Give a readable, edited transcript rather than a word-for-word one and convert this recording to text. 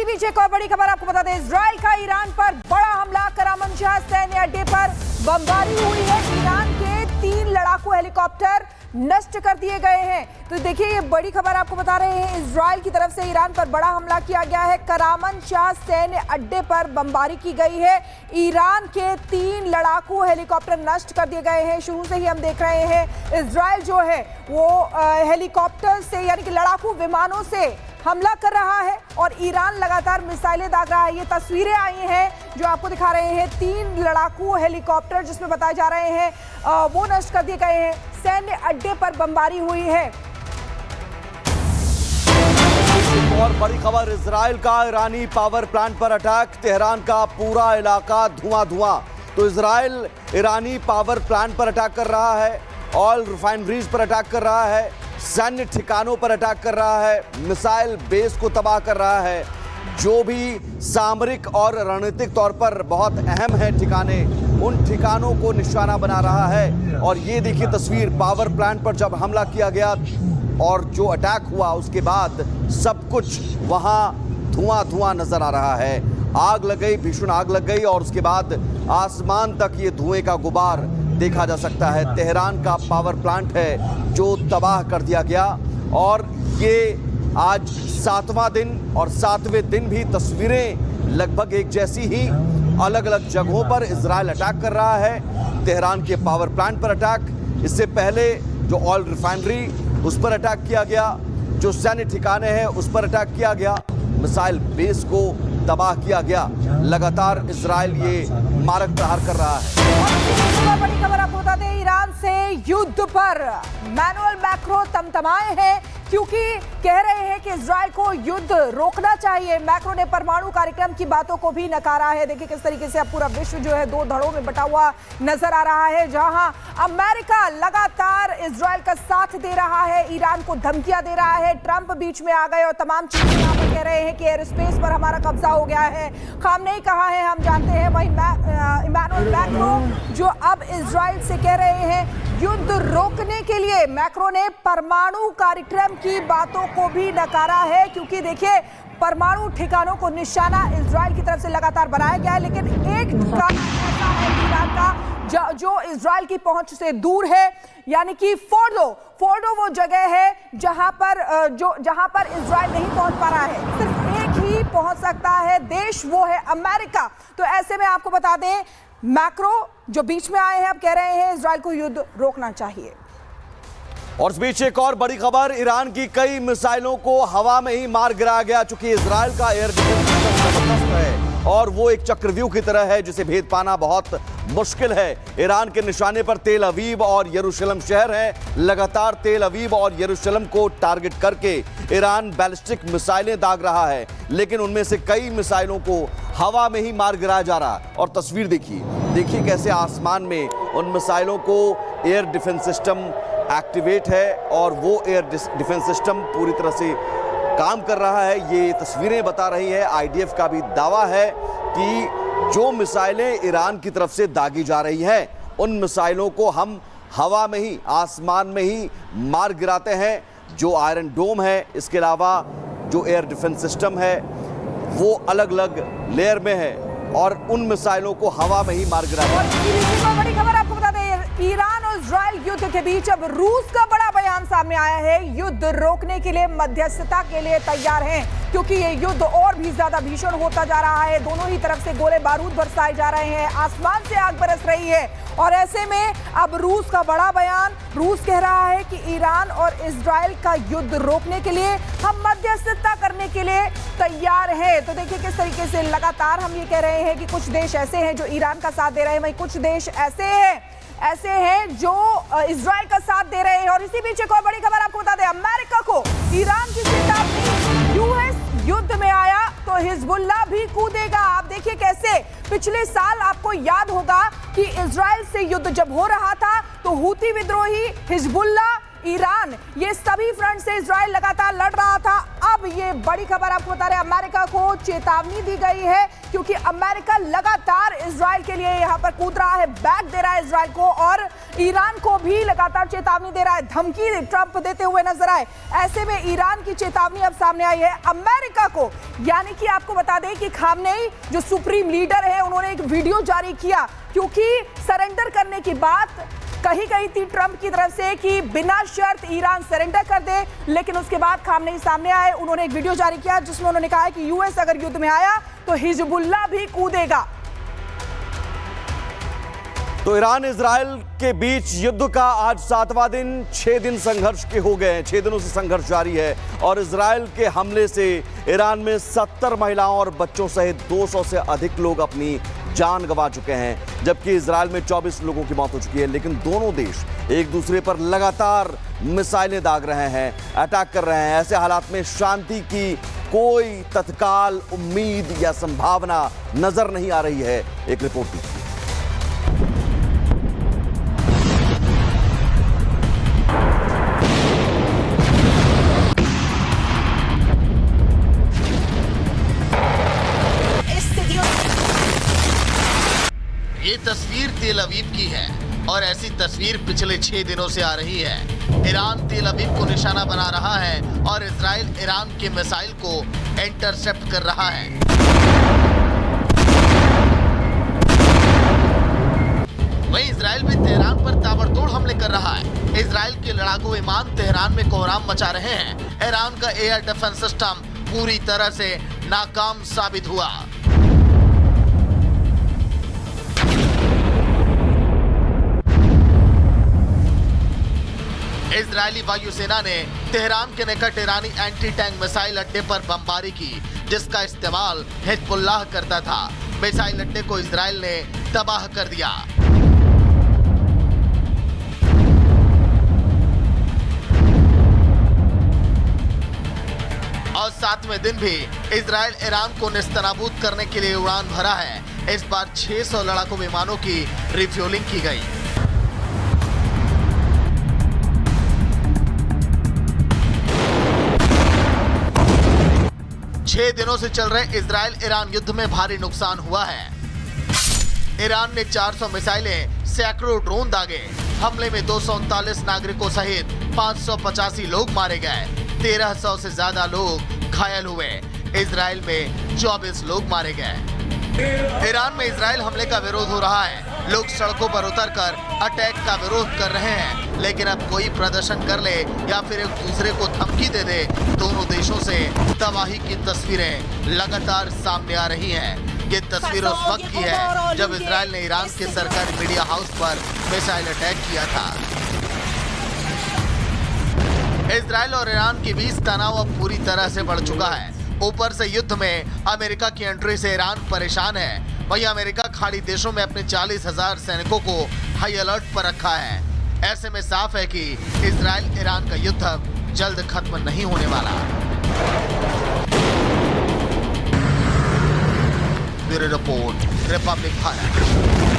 बीच एक और बड़ी खबर आपको बता दें, इजराइल का ईरान पर बड़ा हमला, करामन शाह सैन्य अड्डे पर बमबारी हुई है। ईरान के 3 लड़ाकू हेलीकॉप्टर नष्ट कर दिए गए हैं। तो देखिए ये बड़ी खबर आपको बता रहे हैं, इजराइल की तरफ से ईरान पर बड़ा हमला किया गया है। करामन शाह सैन्य अड्डे पर बमबारी की गई है। ईरान के 3 लड़ाकू हेलीकॉप्टर नष्ट कर दिए गए हैं। शुरू से ही हम देख रहे हैं इजराइल जो है वो हेलीकॉप्टर से यानी कि लड़ाकू विमानों से हमला कर रहा है और ईरान लगातार मिसाइलें दाग रहा है। ये तस्वीरें आई हैं जो आपको दिखा रहे हैं, 3 लड़ाकू हेलीकॉप्टर जिसमें बताए जा रहे हैं वो नष्ट कर दिए गए हैं। सैन्य अड्डे पर बमबारी हुई है। एक और बड़ी खबर, इजराइल का ईरानी पावर प्लांट पर अटैक, तेहरान का पूरा इलाका धुआं धुआं। तो इजराइल ईरानी पावर प्लांट पर अटैक कर रहा है, ऑयल रिफाइनरीज पर अटैक कर रहा है, सैन्य ठिकानों पर अटैक कर रहा है, मिसाइल बेस को तबाह कर रहा है। जो भी सामरिक और रणनीतिक तौर पर बहुत अहम है ठिकाने, उन ठिकानों को निशाना बना रहा है। और ये देखिए तस्वीर, पावर प्लांट पर जब हमला किया गया और जो अटैक हुआ उसके बाद सब कुछ वहां धुआं धुआं नजर आ रहा है। आग लग गई, भीषण आग लग गई और उसके बाद आसमान तक ये धुएं का गुबार देखा जा सकता है। तेहरान का पावर प्लांट है जो तबाह कर दिया गया और ये आज 7वां दिन और 7वें दिन भी तस्वीरें लगभग एक जैसी ही, अलग अलग जगहों पर इजराइल अटैक कर रहा है। तेहरान के पावर प्लांट पर अटैक, इससे पहले जो ऑयल रिफाइनरी उस पर अटैक किया गया, जो सैन्य ठिकाने हैं उस पर अटैक किया गया, मिसाइल बेस को तबाह किया गया। लगातार इजराइल ये मारक प्रहार कर रहा है। और बड़ी खबर आपको बता दें, ईरान से युद्ध पर मैनुअल मैक्रो तमतमाए हैं क्योंकि कह रहे हैं कि इजराइल को युद्ध रोकना चाहिए। मैक्रो ने परमाणु कार्यक्रम की बातों को भी नकारा है। देखिए किस तरीके से अब पूरा विश्व जो है 2 धड़ों में बटा हुआ नजर आ रहा है, जहां अमेरिका लगातार इजराइल का साथ दे रहा है, ईरान को धमकियां दे रहा है। ट्रंप बीच में आ गए और तमाम चीजें यहाँ पर कह रहे हैं कि एयर स्पेस पर हमारा कब्जा हो गया है। खामनेई कहा है, हम जानते हैं। वही इमैनुअल मैक्रो जो अब इजराइल से कह रहे हैं युद्ध रोकने के लिए। मैक्रो ने परमाणु कार्यक्रम की बातों को भी नकारा है क्योंकि देखिए परमाणु ठिकानों को निशाना इजराइल की तरफ से लगातार बनाया गया है, लेकिन एक ठिकाना ऐसा है ईरान का जो इजराइल की पहुंच से दूर है, यानी कि फोर्डो वो जगह है जहां पर इजराइल नहीं पहुंच पा रहा है। सिर्फ एक ही पहुंच सकता है देश, वो है अमेरिका। तो ऐसे में आपको बता दें, मैक्रो जो बीच में आए हैं अब कह रहे हैं इजराइल को युद्ध रोकना चाहिए। और इस बीच एक और बड़ी खबर, ईरान की कई मिसाइलों को हवा में ही मार गिराया गया। चूंकि इजराइल का एयर डिफेंस सिस्टम जबरदस्त है और वो एक चक्रव्यूह की तरह है जिसे भेद पाना बहुत मुश्किल है। ईरान के निशाने पर तेल अवीव और यरूशलेम शहर है। लगातार तेल अवीव और यरूशलेम को टारगेट करके ईरान बैलिस्टिक मिसाइलें दाग रहा है, लेकिन उनमें से कई मिसाइलों को हवा में ही मार गिराया जा रहा है। और तस्वीर देखिए कैसे आसमान में उन मिसाइलों को एयर डिफेंस सिस्टम एक्टिवेट है और वो एयर डिफेंस सिस्टम पूरी तरह से काम कर रहा है। ये तस्वीरें बता रही है, आईडीएफ का भी दावा है कि जो मिसाइलें ईरान की तरफ से दागी जा रही हैं उन मिसाइलों को हम हवा में ही, आसमान में ही मार गिराते हैं। जो आयरन डोम है, इसके अलावा जो एयर डिफेंस सिस्टम है वो अलग अलग लेयर में है और उन मिसाइलों को हवा में ही मार गिराते हैं। बड़ी खबर आपको बता दें, ईरान और इजराइल युद्ध के बीच अब रूस का बड़ा बयान सामने आया है। युद्ध रोकने के लिए, मध्यस्थता के लिए तैयार हैं क्योंकि ये युद्ध और भी ज्यादा भीषण होता जा रहा है। दोनों ही तरफ से गोले बारूद बरसाए जा रहे हैं, आसमान से आग बरस रही है और ऐसे में अब रूस का बड़ा बयान। रूस कह रहा है कि ईरान और इजराइल का युद्ध रोकने के लिए हम मध्यस्थता करने के लिए तैयार हैं। तो देखिए किस तरीके से लगातार हम ये कह रहे हैं कि कुछ देश ऐसे हैं जो ईरान का साथ दे रहे हैं, वहीं कुछ देश ऐसे हैं जो इजराइल का साथ दे रहे हैं। और इसी बीच एक और बड़ी खबर आपको बता दें, अमेरिका को ईरान की चेतावनी, यूएस युद्ध में आया तो हिजबुल्लाह भी कूदेगा। आप देखिए कैसे पिछले साल आपको याद होगा कि इजराइल से युद्ध जब हो रहा था तो हूती विद्रोही हिजबुल्लाह ईरान, ये सभी फ्रंट से इजराइल लगातार लड़ रहा था। अब ये बड़ी खबर आपको बता रहे, अमेरिका को चेतावनी दी गई है क्योंकि अमेरिका लगातार इजराइल के लिए यहां पर कूद रहा है, बैक दे रहा है इजराइल को, और ईरान को भी लगातार चेतावनी दे रहा है, धमकी ट्रंप देते हुए नजर आए। ऐसे में ईरान की चेतावनी अब सामने आई है अमेरिका को, यानी कि आपको बता दें कि खामनेई जो सुप्रीम लीडर है, उन्होंने एक वीडियो जारी किया क्योंकि सरेंडर करने की बात कही गई थी ट्रंप की तरफ से कि बिना शर्त ईरान सरेंडर कर दे, लेकिन उसके बाद खामनेई सामने आए, उन्होंने एक वीडियो जारी किया जिसमें उन्होंने कहा कि यूएस अगर युद्ध में आया तो हिजबुल्लाह भी कूदेगा। तो ईरान इजराइल के बीच युद्ध का आज 7वां दिन, 6 दिन संघर्ष के हो गए हैं, 6 दिनों से संघर्ष जारी है और इजराइल के हमले से ईरान में 70 महिलाओं और बच्चों सहित 200 से अधिक लोग अपनी जान गंवा चुके हैं, जबकि इजराइल में 24 लोगों की मौत हो चुकी है। लेकिन दोनों देश एक दूसरे पर लगातार मिसाइलें दाग रहे हैं, अटैक कर रहे हैं। ऐसे हालात में शांति की कोई तत्काल उम्मीद या संभावना नजर नहीं आ रही है। एक रिपोर्ट दी। ये तस्वीर तेल अवीव की है और ऐसी तस्वीर पिछले 6 दिनों से आ रही है। ईरान तेल अवीव को निशाना बना रहा है और इजराइल ईरान के मिसाइल को इंटरसेप्ट कर रहा है। वहीं इजराइल भी तेहरान पर ताबड़तोड़ हमले कर रहा है। इजराइल के लड़ाकू विमान तेहरान में कोहराम मचा रहे हैं। ईरान का एयर डिफेंस सिस्टम पूरी तरह से नाकाम साबित हुआ। इजरायली वायुसेना ने तेहरान के निकट ईरानी एंटी टैंक मिसाइल अड्डे पर बमबारी की, जिसका इस्तेमाल हिजबुल्लाह करता था। मिसाइल अड्डे को इजराइल ने तबाह कर दिया। और 7वें दिन भी इजराइल ईरान को नेस्तनाबूद करने के लिए उड़ान भरा है। इस बार 600 लड़ाकू विमानों की रिफ्यूलिंग की गई। 6 दिनों से चल रहे इजराइल ईरान युद्ध में भारी नुकसान हुआ है। ईरान ने 400 मिसाइलें, सैकड़ों ड्रोन दागे। हमले में 239 नागरिकों सहित 585 लोग मारे गए, 1300 से ज्यादा लोग घायल हुए। इजराइल में 24 लोग मारे गए। ईरान में इजराइल हमले का विरोध हो रहा है। लोग सड़कों पर उतरकर अटैक का विरोध कर रहे हैं, लेकिन अब कोई प्रदर्शन कर ले या फिर एक दूसरे को धमकी दे दे, दोनों देशों से तबाही की तस्वीरें लगातार सामने आ रही हैं। ये तस्वीर उस वक्त की है जब इजराइल ने ईरान के सरकारी मीडिया हाउस पर मिसाइल अटैक किया था। इजराइल और ईरान के बीच तनाव अब पूरी तरह से बढ़ चुका है। ऊपर से युद्ध में अमेरिका की एंट्री से ईरान परेशान है। वहीं अमेरिका खाड़ी देशों में अपने 40,000 सैनिकों को हाई अलर्ट पर रखा है। ऐसे में साफ है कि इजराइल ईरान का युद्ध अब जल्द खत्म नहीं होने वाला। Bureau report, Republic Bharat.